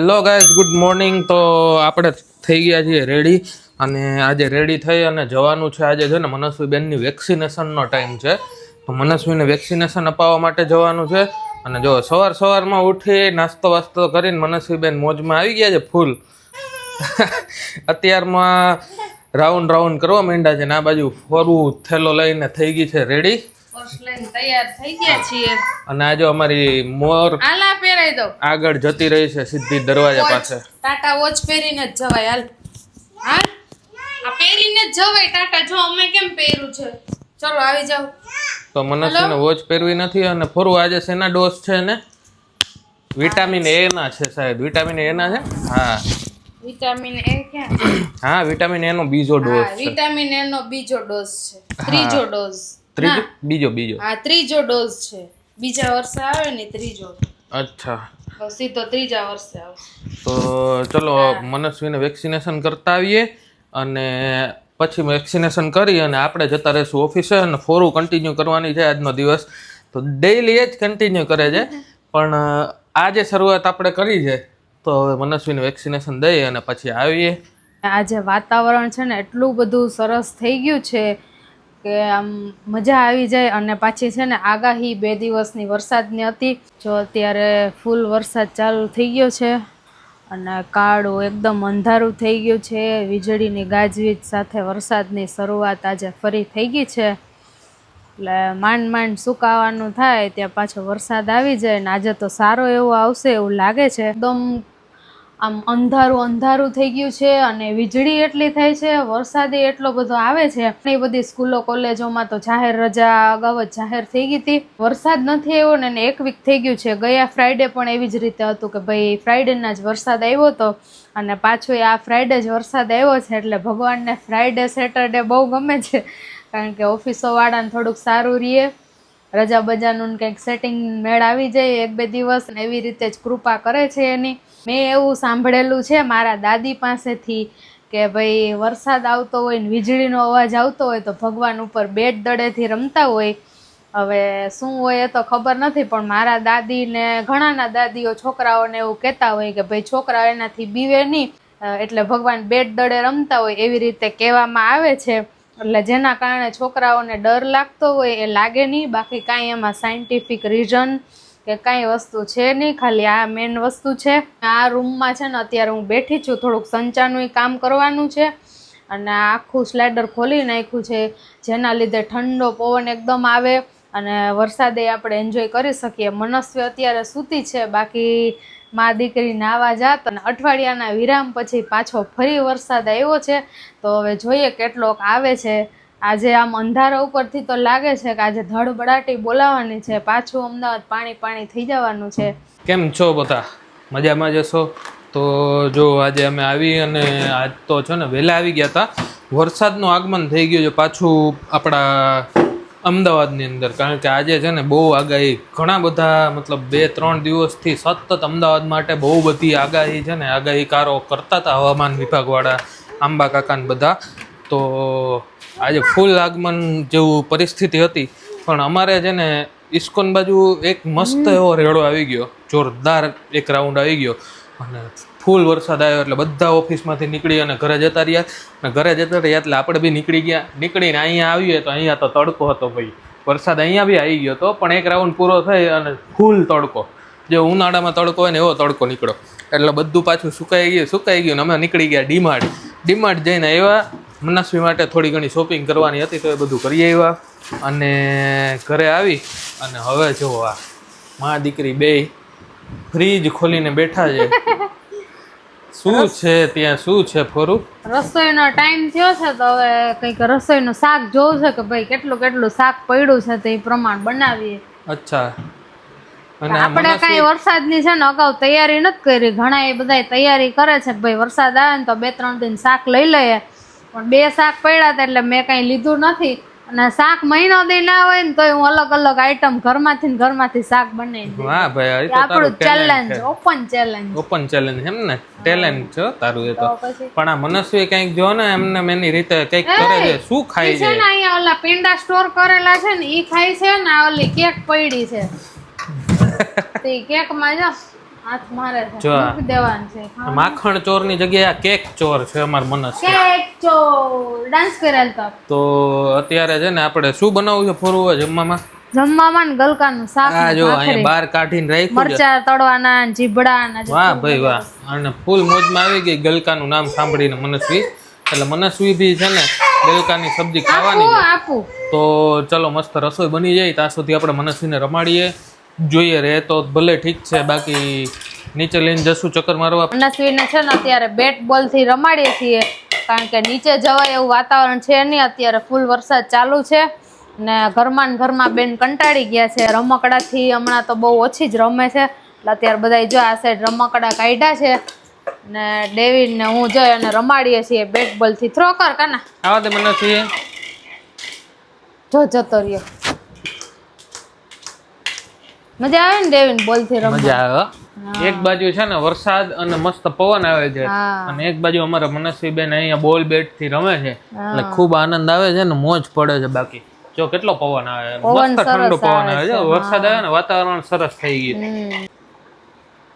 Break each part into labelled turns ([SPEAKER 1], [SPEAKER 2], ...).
[SPEAKER 1] Hello guys, good morning. તો આપણે થઈ ગયા છીએ રેડી, અને આજે રેડી થઈ અને જવાનું છે. આજે છે ને મનસ્વીબેનની વેક્સિનેશનનો ટાઈમ છે, તો મનસ્વીને વેક્સિનેશન અપાવવા માટે જવાનું છે. અને જો સવારમાં ઉઠી નાસ્તો વાસ્તો કરીને મનસ્વીબેન મોજમાં આવી ગયા છે ફૂલ. અત્યારમાં રાઉન્ડ કરવા માંડ્યા છે ને આ બાજુ ફરવું થેલો લઈને થઈ ગઈ છે રેડી.
[SPEAKER 2] તૈયાર થઈ ગયા છીએ
[SPEAKER 1] અને આજે અમારી મોર
[SPEAKER 2] આલા પહેરાઈ દો
[SPEAKER 1] આગળ જતી રહી છે સીધી દરવાજા પાસે.
[SPEAKER 2] ટાટા વોચ પહેરીને જ જવાય. હાલ આ પહેરીને જ જવાય ટાટા. જો અમે કેમ પહેર્યું છે. ચલો આવી જાવ.
[SPEAKER 1] તો મનસ્વીને વોચ પહેરવી નથી અને ફરવું આજે શેના ડોઝ છે ને વિટામિન એ ના છે સાહેબ. વિટામિન એ ના છે. હા
[SPEAKER 2] વિટામિન એ ક્યાં?
[SPEAKER 1] હા વિટામિન એ નો બીજો ડોઝ છે.
[SPEAKER 2] વિટામિન એ નો બીજો ડોઝ છે. ત્રીજો ડોઝ.
[SPEAKER 1] બીજો
[SPEAKER 2] હા ત્રીજો ડોઝ છે. બીજા વર્ષે આવે ને ત્રીજો.
[SPEAKER 1] અચ્છા,
[SPEAKER 2] તો સીધો ત્રીજા વર્ષે આવે.
[SPEAKER 1] તો ચલો મનસ્વીને વેક્સિનેશન કરતા આવીએ અને પછી વેક્સિનેશન કરી અને આપણે જતા રહીશું ઓફિસે. અને ફોરું કન્ટિન્યુ કરવાની છે આજનો દિવસ. તો ડેઈલી એ જ કન્ટિન્યુ કરે છે, પણ આજે શરૂઆત આપણે કરી છે. તો મનસ્વીને વેક્સિનેશન દઈએ અને પછી આવીએ.
[SPEAKER 2] આજે વાતાવરણ છે ને એટલું બધું સરસ થઈ ગયું છે કે આમ મજા આવી જાય. અને પાછી છે ને આગાહી 2 દિવસની વરસાદની હતી. જો અત્યારે ફૂલ વરસાદ ચાલુ થઈ ગયો છે અને કાળું એકદમ અંધારું થઈ ગયું છે. વીજળીની ગાજવીજ સાથે વરસાદની શરૂઆત આજે ફરી થઈ ગઈ છે. એટલે માંડ સુકાવાનું થાય ત્યાં પાછો વરસાદ આવી જાય. ને આજે તો સારો એવો આવશે એવું લાગે છે. એકદમ આમ અંધારું થઈ ગયું છે અને વીજળી એટલી થાય છે. વરસાદ એટલો બધો આવે છે. એ બધી સ્કૂલો કોલેજોમાં તો જાહેર રજા અગાઉ જ જાહેર થઈ ગઈ હતી. વરસાદ નથી આવ્યો ને 1 વીક થઈ ગયું છે. ગયા ફ્રાઈડે પણ એવી જ રીતે હતું કે ભાઈ ફ્રાઈડેના જ વરસાદ આવ્યો હતો અને પાછો આ ફ્રાઈડે જ વરસાદ આવ્યો છે. એટલે ભગવાનને ફ્રાઈડે સેટરડે બહુ ગમે છે, કારણ કે ઓફિસો વાળાને થોડુંક સારું રહીએ. રજા બજાનું કંઈક સેટિંગ મેળ આવી જાય 1-2 દિવસ ને એવી રીતે જ કૃપા કરે છે એની. મેં એવું સાંભળેલું છે મારા દાદી પાસેથી કે ભાઈ વરસાદ આવતો હોય ને વીજળીનો અવાજ આવતો હોય તો ભગવાન ઉપર બેટ દડેથી રમતા હોય. હવે શું હોય એ તો ખબર નથી, પણ મારા દાદી ને ઘણાના દાદીઓ છોકરાઓને એવું કહેતા હોય કે ભાઈ છોકરા એનાથી બીવે નહીં, એટલે ભગવાન બેટ દડે રમતા હોય એવી રીતે કહેવામાં આવે છે. એટલે જેના કારણે છોકરાઓને ડર લાગતો હોય એ લાગે નહીં. બાકી કાંઈ એમાં સાયન્ટિફિક રીઝન કે કાંઈ વસ્તુ છે નહીં, ખાલી આ મેન વસ્તુ છે. આ રૂમમાં છે ને અત્યારે હું બેઠી છું, થોડુંક સંચાનું કામ કરવાનું છે અને આખું સ્લાઇડર ખોલી નાખ્યું છે, જેના લીધે ઠંડો પવન એકદમ આવે અને વરસાદે આપણે એન્જોય કરી શકીએ. મનસ્વી અત્યારે સૂતી છે, બાકી મા દીકરી નાવા જાત અને અઠવાડિયાના વિરામ પછી પાછો ફરી વરસાદ આવ્યો છે. તો હવે જોઈએ કેટલોક આવે છે. આજે આમ અંધારા ઉપરથી તો લાગે છે કે આજે ધડબડાટી બોલાવાની છે. પાછું અમદાવાદ પાણી થઈ જવાનું છે.
[SPEAKER 1] કેમ છો બધા? મજામાં જશો? તો જો આજે અમે આવી અને આજ તો છે ને વહેલા આવી ગયા હતા. વરસાદનું આગમન થઈ ગયું છે પાછું આપણા અમદાવાદની અંદર, કારણ કે આજે છે ને બહુ આગાહી, ઘણા બધા મતલબ 2-3 દિવસથી સતત અમદાવાદ માટે બહુ બધી આગાહી છે ને આગાહીકારો કરતા હતા, હવામાન વિભાગવાળા, આંબા કાકાને બધા. તો આજે ફૂલ આગમન જેવું પરિસ્થિતિ હતી. પણ અમારે છે ને ઇસ્કોન બાજુ એક મસ્ત એવો રેડો આવી ગયો, જોરદાર એક રાઉન્ડ આવી ગયો અને ફૂલ વરસાદ આવ્યો. એટલે બધા ઓફિસમાંથી નીકળી અને ઘરે જતા રહ્યા. અને ઘરે જતા રહ્યા એટલે આપણે બી નીકળી ગયા. નીકળીને અહીંયા આવીએ તો અહીંયા તો તડકો હતો ભાઈ. વરસાદ અહીંયા બી આવી ગયો હતો, પણ એક રાઉન્ડ પૂરો થઈ અને ફૂલ તડકો, જે ઉનાળામાં તડકો હોય ને એવો તડકો નીકળ્યો. એટલે બધું પાછું સુકાઈ ગયું ને અમે નીકળી ગયા ડીમાર્ટ જઈને આવ્યા. મનસ્વી માટે થોડી ઘણી શોપિંગ કરવાની હતી તો એ બધું કરી આવ્યા. અને ઘરે આવી અને હવે જો આ મા દીકરી બેય ફ્રીજ ખોલીને બેઠા છે. શું છે ત્યાં, શું છે ફોરું?
[SPEAKER 2] રસોઈનો ટાઈમ થયો છે તો હવે કંઈક રસોઈનું શાક જોવું છે કે ભાઈ કેટલું શાક પડ્યું છે તો એ પ્રમાણ બનાવીએ.
[SPEAKER 1] અચ્છા.
[SPEAKER 2] અને આપણે કાંઈ વરસાદની છે ને અગાઉ તૈયારી નથી કરી. ઘણા એ બધા તૈયારી કરે છે કે ભાઈ વરસાદ આવે ને તો 2-3 દિન શાક લઈ લઈએ, પણ 2 શાક પડ્યા હતા એટલે મેં કાંઈ લીધું નથી. અને શાક મહિનો દી ના હોય ને તોય હું અલગ આઈટમ ઘરમાંથી શાક બનાવી.
[SPEAKER 1] વાહ ભાઈ,
[SPEAKER 2] આપણું ચેલેન્જ, ઓપન ચેલેન્જ
[SPEAKER 1] એમ ને, ટેલેન્ટ છે તારું એ તો. પણ આ મનસ્વી કંઈક જો ને એમને એની રીતે કંઈક કરે છે. શું ખાય છે
[SPEAKER 2] ને? અહીંયા ઓલા પિંડા સ્ટોર કરેલા છે ને ઈ ખાય છે ને. ઓલી કેક પડી છે તે કેક માં જો હાથ મારે છે
[SPEAKER 1] જો આ.
[SPEAKER 2] મૂકી દેવાનું છે
[SPEAKER 1] માખણ ચોરની જગ્યાએ આ કેક ચોર છે અમાર મનસ.
[SPEAKER 2] કેક ચોર ડાન્સ કરેલ
[SPEAKER 1] તો અત્યારે છે ને આપણે શું બનાવવું છે ફોરવું જમવામાં?
[SPEAKER 2] જમવામાં ને ગલકાનું શાક
[SPEAKER 1] આ
[SPEAKER 2] ને
[SPEAKER 1] જો
[SPEAKER 2] ભાખરી,
[SPEAKER 1] અહીંયા બહાર કાઢીને રાખ્યું છે.
[SPEAKER 2] મરચા તળવાના ને જીભડા ને
[SPEAKER 1] વાહ ભાઈ વાહ, અને ફૂલ મોજમાં આવી ગઈ ગલકાનું નામ સાંભળીને મનસ્વી. એટલે મનસ્વી બી છે ને ગલકાની સબ્જી ખાવાની છે.
[SPEAKER 2] આપું
[SPEAKER 1] તો ચલો મસ્ત રસોઈ બની જાય ત્યાં સુધી આપણે મનસ્વીને રમાડીએ. જોઈએ રહે તો ભલે ઠીક છે, બાકી નીચે લઈને જશું ચક્કર મારવા.
[SPEAKER 2] મનસ્વીને છે ને અત્યારે બેટ બોલ થી રમાડીએ છીએ, કારણ કે નીચે જવાય એવું વાતાવરણ છે નહીં. અત્યારે ફૂલ વરસાદ ચાલુ છે ને ઘરમાં ને ઘરમાં બેન કંટાળી ગયા છે રમકડાથી. હમણાં તો બહુ ઓછી જ રમે છે, એટલે અત્યારે બધા જો આ સાઈડ રમકડા કાઢ્યા છે ને ડેવિડ ને હું જઈ અને રમાડીએ છીએ બેટ બોલ થી. થ્રો કર કાના,
[SPEAKER 1] આવા દે મનસ્વી.
[SPEAKER 2] જો જતો રહ્યો. મજા આવે ને ડેવિડ બોલ થી રમવા?
[SPEAKER 1] મજા આવે. એક બાજુ છે ને વરસાદ અને મસ્ત પવન આવે છે,
[SPEAKER 2] હા.
[SPEAKER 1] અને એક બાજુ અમારા મનસ્વી બેન અહીંયા બોલ બેટ થી રમે છે, એટલે ખૂબ આનંદ આવે છે ને મોજ પડે છે. બાકી જો કેટલો પવન આવે, મસ્ત ઠંડો પવન આવે છે. વરસાદ આવે ને વાતાવરણ સરસ થઈ ગયું.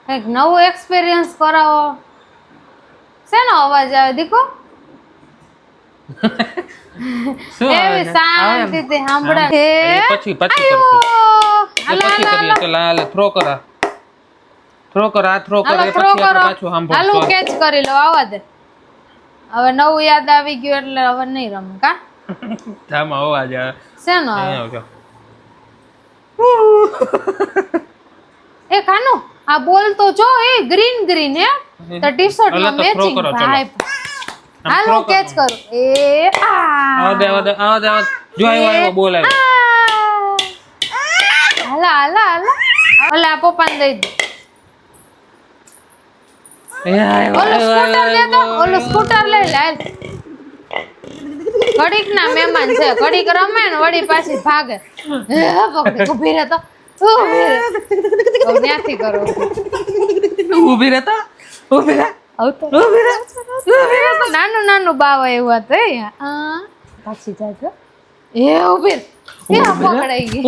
[SPEAKER 2] કંઈક નવું એક્સપિરિયન્સ કરાવો. શેનો અવાજ આવે દીકો?
[SPEAKER 1] શું આવે
[SPEAKER 2] એવી
[SPEAKER 1] છે?
[SPEAKER 2] શાંતિથી સાંભળે.
[SPEAKER 1] એ પછી કરશું. એ પછી કરીએ. ચલ હાલ થ્રો કરા. થ્રો કર, આ થ્રો કર, એ પછી આપણે પાછું
[SPEAKER 2] હાલો
[SPEAKER 1] સાંભળશું.
[SPEAKER 2] કેચ કરી લો. આવા દે. હવે નવું યાદ આવી ગયું એટલે હવે નહીં રમે કા?
[SPEAKER 1] આમાં અવાજ આવે.
[SPEAKER 2] શેનો આવે?
[SPEAKER 1] અહીંયા આવજો.
[SPEAKER 2] એ કાનો આ બોલ તો જો એ ગ્રીન ગ્રીન હે તો ટી-શર્ટ
[SPEAKER 1] અલા
[SPEAKER 2] માં
[SPEAKER 1] તો throw
[SPEAKER 2] મેચિંગ
[SPEAKER 1] કરો, ચલો.
[SPEAKER 2] ભાઈ. હાલો કેચ કરું. એ
[SPEAKER 1] આવા દે, આવા દે, આવા દે, આવા દે. જો આવ્યો બોલ આવ્યો.
[SPEAKER 2] હાલા હાલા હાલા. ઓલા પપ્પાને દઈ દે. ઓલું સ્કૂટર દે તો. ઓલું સ્કૂટર લઈ લે હાલ. ઘડીક ના મહેમાન છે, ઘડીક રમે ને વળી પાછી ભાગે. પકડી ઊભી રહે તો ઊભી રહે. ત્યાંથી કરો
[SPEAKER 1] ઊભી રહેતા, ઊભી રહે.
[SPEAKER 2] આવતો નાનું નાનું બાવ એવું હતું. પાછી જાજો. એ ઊભી રહે. ત્યાં પકડાઈ ગઈ.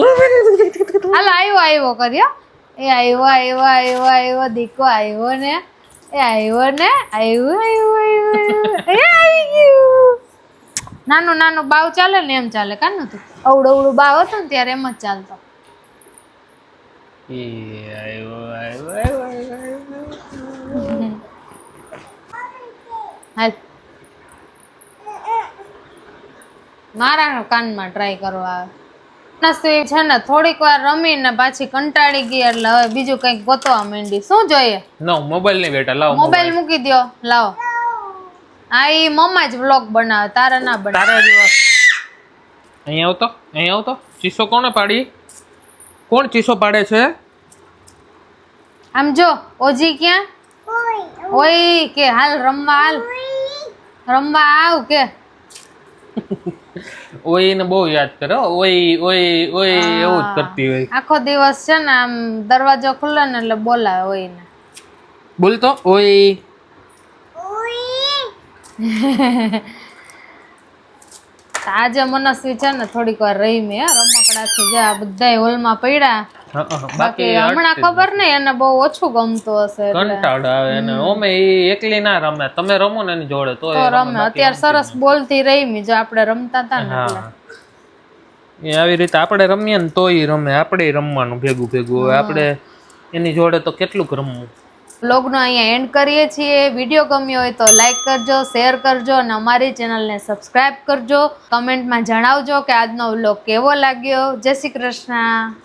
[SPEAKER 2] હાલો આવ્યો આવ્યો કર્યો. એ આવ્યો આવ્યો આવ્યો આવ્યો દીકો આવ્યો ને. એ આવ્યો ને આવ્યું આવ્યું આવ્યું એ આવી ગયું. નાનું નાનું બાવ ચાલે ને એમ ચાલે કાં નતું? અવડું અવડું બાવ હતું ને ત્યારે એમ જ ચાલતો.
[SPEAKER 1] એ આવ્યો, આવ્યો, આવ્યો, આવ્યો.
[SPEAKER 2] હાલ મારા કાનમાં ટ્રાય કરવા આવે. નસી છે ને થોડીક વાર રમીને પાછી કંટાળી ગઈ એટલે હવે બીજું કંઈક ગોતવા માંડી. શું જોઈએ?
[SPEAKER 1] નો મોબાઈલ નહીં બેટા, લાવો
[SPEAKER 2] મોબાઈલ મૂકી દ્યો. લાવો. આ ઈ મમ્મા જ વ્લોગ બનાવે, તારા ના બનાવે.
[SPEAKER 1] તારા જેવા. અહીંયા આવતો, અહીંયા આવતો. ચીસો કોણે પાડી? કોણ ચીસો પાડે છે?
[SPEAKER 2] આમ જો ઓજી ક્યાં? ઓય કે હાલ રમવા હાલ. રમવા આવ કે.
[SPEAKER 1] ઓય ને બહુ યાદ કરે હો. ઓય ઓય ઓય એવું જ કરતી હોય.
[SPEAKER 2] આખો દિવસ છે ને આમ દરવાજો ખુલ્લે ને એટલે બોલાવે ઓય ને.
[SPEAKER 1] બોલતો ઓય.
[SPEAKER 2] આજે મનસ્વી છે ને થોડીક વાર રહી મેં રમકડાથી જે આ બધા હોલમાં પડ્યા. બાકી હમણાં ખબર નહીં એને બહુ ઓછું ગમતું હશે એટલે
[SPEAKER 1] કંટાળો આવે અને ઓમે ઈ એકલી ના રમે. તમે રમો ને એની જોડે તો
[SPEAKER 2] તો રમે. અત્યારે સરસ બોલતી રહી જો આપણે રમતા હતા ને એટલે.
[SPEAKER 1] એ આવી રીતે આપણે રમીએ ને તોય રમે. આપણે રમવાનું ભેગું ભેગું. હવે આપણે એની જોડે તો કેટલું રમવું.
[SPEAKER 2] વ્લોગનો અહીંયા એન્ડ કરીએ છીએ. વિડીયો ગમ્યો હોય તો લાઈક કરજો, શેર કરજો અને અમારી ચેનલને સબસ્ક્રાઇબ કરજો. કમેન્ટમાં જણાવજો કે આજનો વ્લોગ કેવો લાગ્યો. જય શ્રી કૃષ્ણ.